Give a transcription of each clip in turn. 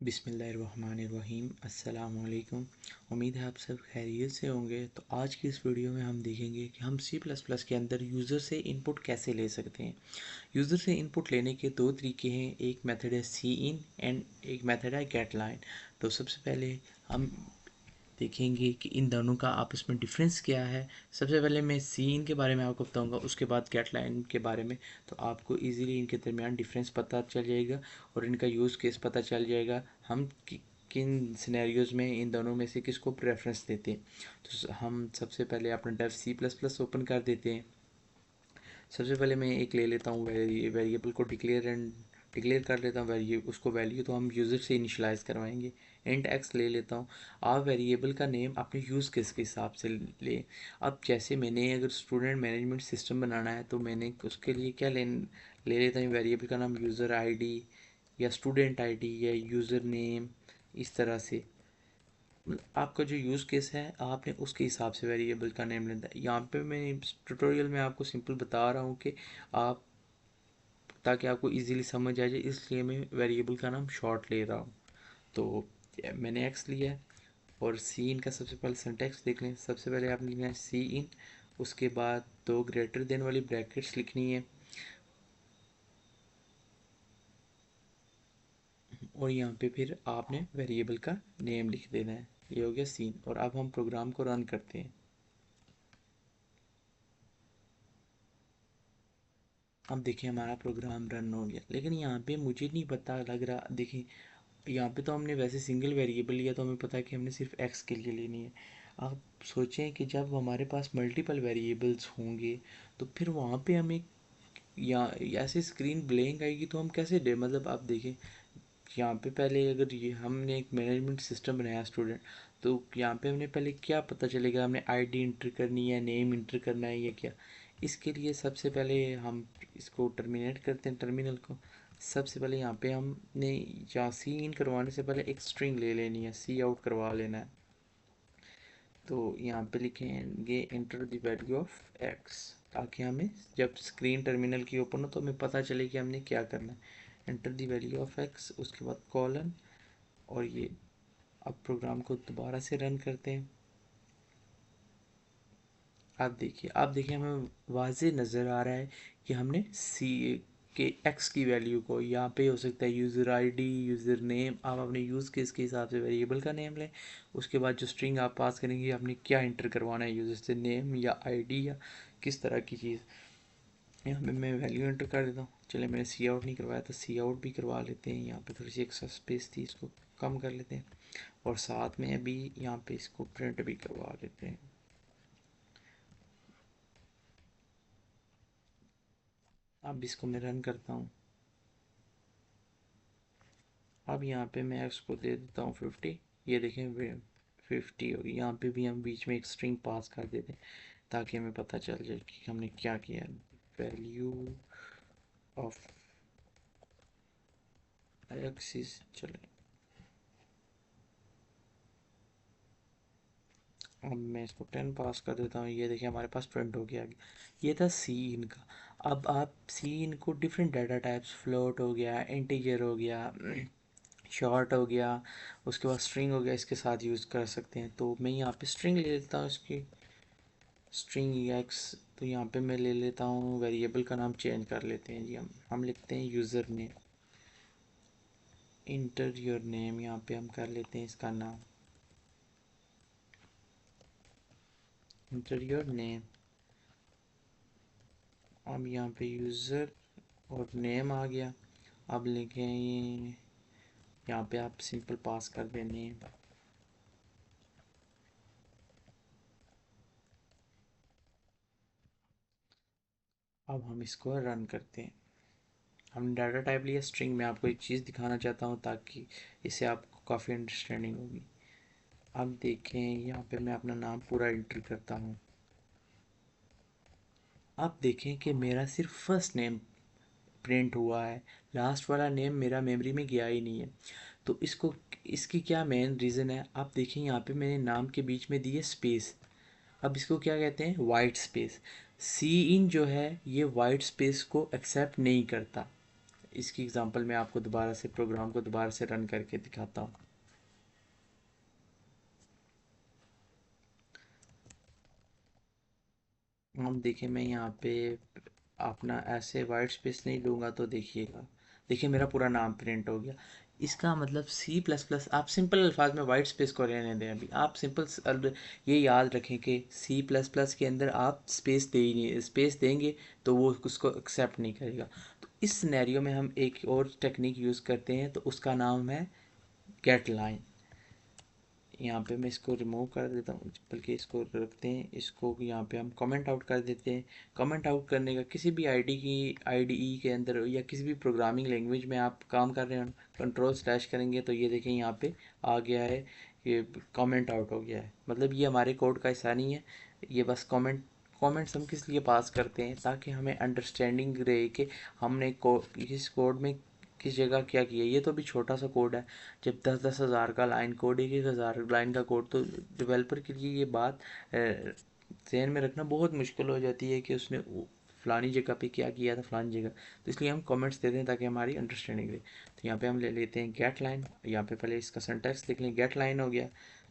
बिस्मिल्लाहिर्रहमानिर्रहीम। अस्सलाम वालेकुम। उम्मीद है आप सब खैरियत से होंगे। तो आज की इस वीडियो में हम देखेंगे कि हम सी प्लस प्लस के अंदर यूज़र से इनपुट कैसे ले सकते हैं। यूज़र से इनपुट लेने के दो तरीके हैं, एक मेथड है सी इन एंड एक मेथड है गेट लाइन। तो सबसे पहले हम देखेंगे कि इन दोनों का आपस में डिफरेंस क्या है। सबसे पहले मैं सीन के बारे में आपको बताऊंगा, उसके बाद गेट लाइन के बारे में। तो आपको इजीली इनके दरमियान डिफरेंस पता चल जाएगा और इनका यूज़ केस पता चल जाएगा, हम किन सिनेरियोज में इन दोनों में से किसको प्रेफरेंस देते हैं। तो हम सबसे पहले अपना Dev C plus plus open कर देते हैं। सबसे पहले मैं एक ले लेता हूँ वेरिएबल को डिक्लेयर कर लेता हूँ वैल्यू, उसको वैल्यू तो हम यूज़र से इनिशलाइज करवाएंगे। इंट एक्स ले लेता हूँ। आप वेरिएबल का नेम अपने यूज़ केस के हिसाब से ले। अब जैसे मैंने अगर स्टूडेंट मैनेजमेंट सिस्टम बनाना है तो मैंने उसके लिए क्या ले लेता हूँ, वेरिएबल का नाम यूज़र आईडी या स्टूडेंट आईडी या यूज़र नेम, इस तरह से। आपका जो यूज़ केस है आपने उसके हिसाब से वेरिएबल का नेम लेना है। यहाँ पे मैं इस ट्यूटोरियल में आपको सिंपल बता रहा हूँ कि आप, ताकि आपको इजीली समझ आ जाए, इसलिए मैं वेरिएबल का नाम शॉर्ट ले रहा हूँ। तो मैंने एक्स लिया है। और सी इन का सबसे पहले सिंटैक्स देख लें। सबसे पहले आपने लिखना है सी इन, उसके बाद दो ग्रेटर देन वाली ब्रैकेट्स लिखनी है और यहाँ पे फिर आपने वेरिएबल का नेम लिख देना है। ये हो गया सीन। और अब हम प्रोग्राम को रन करते हैं। अब देखिए हमारा प्रोग्राम रन हो गया, लेकिन यहाँ पे मुझे नहीं पता लग रहा। देखिए यहाँ पे तो हमने वैसे सिंगल वेरिएबल लिया, तो हमें पता है कि हमने सिर्फ एक्स के लिए लेनी है। आप सोचें कि जब हमारे पास मल्टीपल वेरिएबल्स होंगे तो फिर वहाँ पे हमें या ऐसे स्क्रीन ब्लैंक आएगी तो हम कैसे दे, मतलब आप देखें यहाँ पे पहले अगर ये हमने एक मैनेजमेंट सिस्टम बनाया स्टूडेंट, तो यहाँ पे हमने पहले क्या पता चलेगा, हमने आईडी इंटर करनी है, नेम इंटर करना है या क्या। इसके लिए सबसे पहले हम इसको टर्मिनेट करते हैं, टर्मिनल को। सबसे पहले यहाँ पे हमने यहाँ सी इन करवाने से पहले एक स्ट्रिंग ले लेनी है, सी आउट करवा लेना है। तो यहाँ पे लिखेंगे enter the value of x, ताकि हमें जब स्क्रीन टर्मिनल की ओपन हो तो हमें पता चले कि हमने क्या करना है। Enter the value of x, उसके बाद कॉलन। और ये अब प्रोग्राम को दोबारा से रन करते हैं। आप देखिए हमें वाजे नज़र आ रहा है कि हमने सी के एक्स की वैल्यू को, यहाँ पे हो सकता है यूज़र आईडी, यूज़र नेम, आप अपने यूज़ केस के हिसाब से वेरिएबल का नेम लें। उसके बाद जो स्ट्रिंग आप पास करेंगे आपने क्या इंटर करवाना है, यूज़र से नेम या आईडी या किस तरह की चीज़। यहाँ पे मैं वैल्यू एंटर कर देता हूँ। चले मैंने सी आउट नहीं करवाया तो सी आउट भी करवा लेते हैं। यहाँ पे थोड़ी सी एक्स्ट्रा स्पेस थी, इसको कम कर लेते हैं। और साथ में अभी यहाँ पे इसको प्रिंट भी करवा लेते हैं। अब इसको मैं रन करता हूँ। अब यहाँ पे मैं इसको दे देता हूँ 50। ये देखें 50 होगी। यहाँ पे भी हम बीच में एक स्ट्रिंग पास कर देते हैं ताकि हमें पता चल जाए कि हमने क्या किया। वैल्यू ऑफ एक्स इज, चले अब मैं इसको 10 पास कर देता हूँ। ये देखिए हमारे पास प्रिंट हो गया। ये था सी इन का। अब आप सी इन को डिफरेंट डाटा टाइप्स, फ्लोट हो गया, इंटीजर हो गया, शॉर्ट हो गया, उसके बाद स्ट्रिंग हो गया, इसके साथ यूज़ कर सकते हैं। तो मैं यहाँ पे स्ट्रिंग ले लेता हूँ, इसकी स्ट्रिंग एक्स। तो यहाँ पे मैं ले लेता हूँ, वेरिएबल का नाम चेंज कर लेते हैं जी। हम लिखते हैं user name. Inter your name, यहाँ पे हम कर लेते हैं इसका नाम, इंटर योर नेम। अब यहाँ पे यूज़र और नेम आ गया। अब लिखें, यहाँ पे आप सिंपल पास कर देने। अब हम इसको रन करते हैं। हमने डाटा टाइप लिया स्ट्रिंग। में आपको एक चीज़ दिखाना चाहता हूँ ताकि इससे आपको काफ़ी अंडरस्टैंडिंग होगी। अब देखें यहाँ पे मैं अपना नाम पूरा एंटर करता हूँ। अब देखें कि मेरा सिर्फ फर्स्ट नेम प्रिंट हुआ है, लास्ट वाला नेम मेरा मेमोरी में गया ही नहीं है। तो इसकी क्या मेन रीज़न है, आप देखें यहाँ पे मैंने नाम के बीच में दी है स्पेस। अब इसको क्या कहते हैं, वाइट स्पेस। सी इन जो है ये वाइट स्पेस को एक्सेप्ट नहीं करता। इसकी एग्जांपल मैं आपको दोबारा से प्रोग्राम को दोबारा से रन करके दिखाता हूँ। हम देखें, मैं यहाँ पे अपना ऐसे वाइट स्पेस नहीं लूँगा तो देखिएगा, देखिए मेरा पूरा नाम प्रिंट हो गया। इसका मतलब सी प्लस प्लस, आप सिंपल अल्फाज में वाइट स्पेस को रहने दें। अभी आप सिंपल ये याद रखें कि सी प्लस प्लस के अंदर आप स्पेस दे ही नहीं, स्पेस देंगे तो वो उसको एक्सेप्ट नहीं करेगा। तो इस सिनेरियो में हम एक और टेक्निक यूज़ करते हैं, तो उसका नाम है गेट लाइन। यहाँ पे मैं इसको रिमूव कर देता हूँ, बल्कि इसको रखते हैं, इसको यहाँ पे हम कमेंट आउट कर देते हैं। कमेंट आउट करने का किसी भी आईडीई के अंदर या किसी भी प्रोग्रामिंग लैंग्वेज में आप काम कर रहे हो, कंट्रोल स्लैश करेंगे तो ये देखें यहाँ पे आ गया है, ये कमेंट आउट हो गया है। मतलब ये हमारे कोड का हिस्सा नहीं है, ये बस कमेंट्स हम किस लिए पास करते हैं, ताकि हमें अंडरस्टैंडिंग रहे कि हमने इस कोड में किस जगह क्या किया। ये तो भी छोटा सा कोड है, जब 10,000 का लाइन कोड, 1,000 लाइन का कोड, तो डेवलपर के लिए ये बात ज़हन में रखना बहुत मुश्किल हो जाती है कि उसने फलानी जगह पे क्या किया था, फलानी जगह। तो इसलिए हम कमेंट्स देते हैं ताकि हमारी अंडरस्टैंडिंग रहे। तो यहाँ पे हम ले लेते हैं गेट लाइन, यहाँ पे पहले इसका सिंटैक्स लिख लें, गेट लाइन हो गया।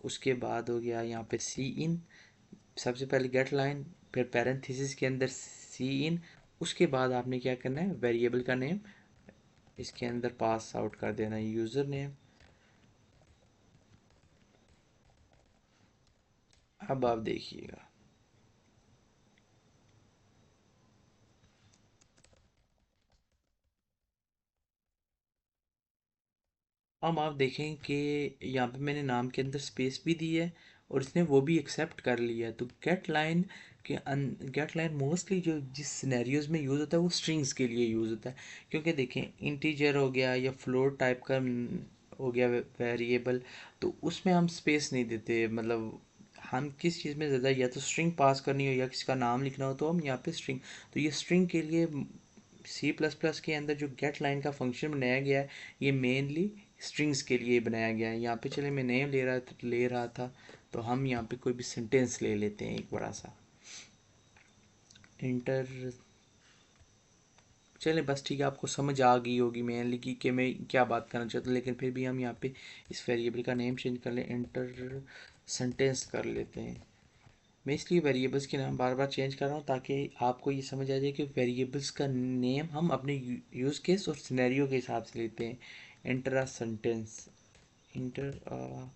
उसके बाद हो गया यहाँ पे सी इन, सबसे पहले गेट लाइन, फिर पैरेंथेसिस के अंदर सी इन। उसके बाद आपने क्या करना है, वेरिएबल का नेम इसके अंदर पास आउट कर देना है, यूज़र नेम। अब आप देखिएगा, अब आप देखें कि यहाँ पे मैंने नाम के अंदर स्पेस भी दी है और इसने वो भी एक्सेप्ट कर लिया है। तो getline getline mostly जो जिस सिनेरियोज में यूज़ होता है वो स्ट्रिंग्स के लिए यूज़ होता है। क्योंकि देखें, इंटीजर हो गया या फ्लोट टाइप का हो गया वेरिएबल, तो उसमें हम स्पेस नहीं देते। मतलब हम किस चीज़ में ज़्यादा, या तो स्ट्रिंग पास करनी हो या किसी का नाम लिखना हो तो हम यहाँ पे स्ट्रिंग। तो ये स्ट्रिंग के लिए सी प्लस प्लस के अंदर जो गेट लाइन का फंक्शन बनाया गया है, ये मेनली स्ट्रिंग्स के लिए बनाया गया है। यहाँ पे चले मैं नेम ले रहा था, तो हम यहाँ पे कोई भी सेंटेंस ले लेते हैं एक बड़ा सा, इंटर। चले बस ठीक है, आपको समझ आ गई होगी मेनली कि मैं क्या बात करना चाहता हूँ, लेकिन फिर भी हम यहाँ पे इस वेरिएबल का नेम चेंज कर लें, इंटर सेंटेंस कर लेते हैं। मैं इसलिए वेरिएबल्स के नाम बार बार चेंज कर रहा हूँ ताकि आपको ये समझ आ जाए कि वेरिएबल्स का नेम हम अपने यूज़ केस और सिनेरियो के हिसाब से लेते हैं। Enter a sentence, inter a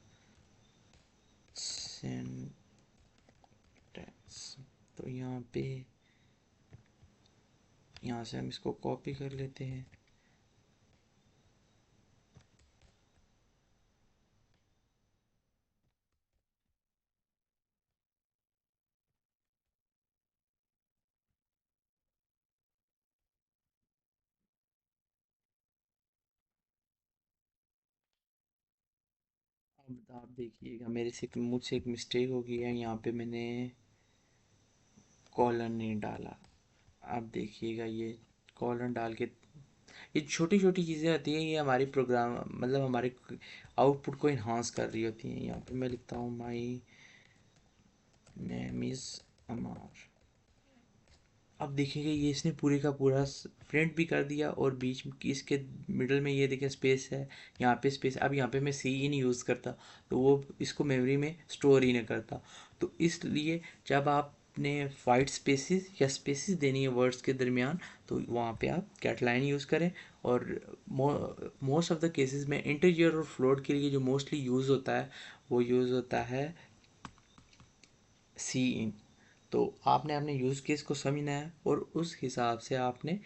sentence. तो यहाँ से हम इसको कॉपी कर लेते हैं। अब आप देखिएगा, मुझसे एक मिस्टेक हो गई है, यहाँ पे मैंने कॉलन नहीं डाला। आप देखिएगा, ये कॉलन डाल के, ये छोटी छोटी चीज़ें होती हैं, ये हमारी प्रोग्राम मतलब हमारे आउटपुट को इन्हांस कर रही होती हैं। यहाँ पे मैं लिखता हूँ माई नेम इज़ अमार। अब देखिएगा, ये इसने पूरे का पूरा प्रिंट भी कर दिया और बीच में इसके मिडल में ये देखिए स्पेस है, यहाँ पे स्पेस। अब यहाँ पे मैं सी ही नहीं यूज़ करता तो वो इसको मेमोरी में स्टोर ही नहीं करता। तो इसलिए जब आपने वाइट स्पेसिस या स्पेसिस देनी है वर्ड्स के दरमियान, तो वहाँ पे आप कैट लाइन यूज़ करें। और मोस्ट ऑफ द केसेस में इंटीजर और फ्लोट के लिए जो मोस्टली यूज़ होता है वो यूज़ होता है सी इन। तो आपने अपने यूज़ केस को समझना है और उस हिसाब से आपने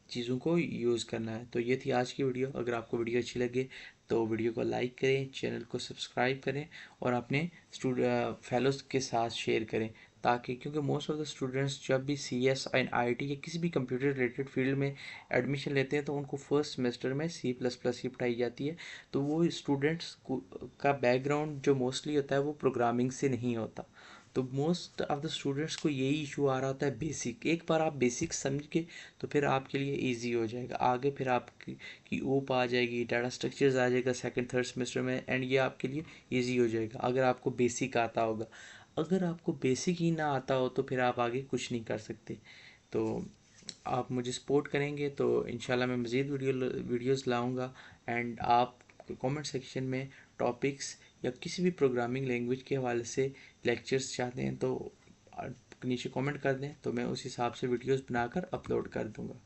चीज़ों को यूज़ करना है। तो ये थी आज की वीडियो। अगर आपको वीडियो अच्छी लगे तो वीडियो को लाइक करें, चैनल को सब्सक्राइब करें और अपने फेलोज़ के साथ शेयर करें, ताकि क्योंकि मोस्ट ऑफ द स्टूडेंट्स जब भी C S and I T या किसी भी कंप्यूटर रिलेटेड फील्ड में एडमिशन लेते हैं तो उनको फर्स्ट सेमेस्टर में सी प्लस प्लस ही पढ़ाई जाती है। तो वो स्टूडेंट्स का बैकग्राउंड जो मोस्टली होता है वो प्रोग्रामिंग से नहीं होता। तो मोस्ट ऑफ द स्टूडेंट्स को यही इशू आ रहा होता है बेसिक। एक बार आप बेसिक समझ के तो फिर आपके लिए इजी हो जाएगा आगे, फिर आपकी की ओप आ जाएगी, डाटा स्ट्रक्चर्स आ जाएगा सेकंड थर्ड सेमेस्टर में, एंड ये आपके लिए इजी हो जाएगा अगर आपको बेसिक आता होगा। अगर आपको बेसिक ही ना आता हो तो फिर आप आगे कुछ नहीं कर सकते। तो आप मुझे सपोर्ट करेंगे तो इंशाल्लाह मैं मज़ीद वीडियोज़ लाऊंगा। एंड आप कमेंट सेक्शन में टॉपिक्स या किसी भी प्रोग्रामिंग लैंग्वेज के हवाले से लेक्चर्स चाहते हैं तो नीचे कमेंट कर दें, तो मैं उस हिसाब से वीडियोज़ बनाकर अपलोड कर दूँगा।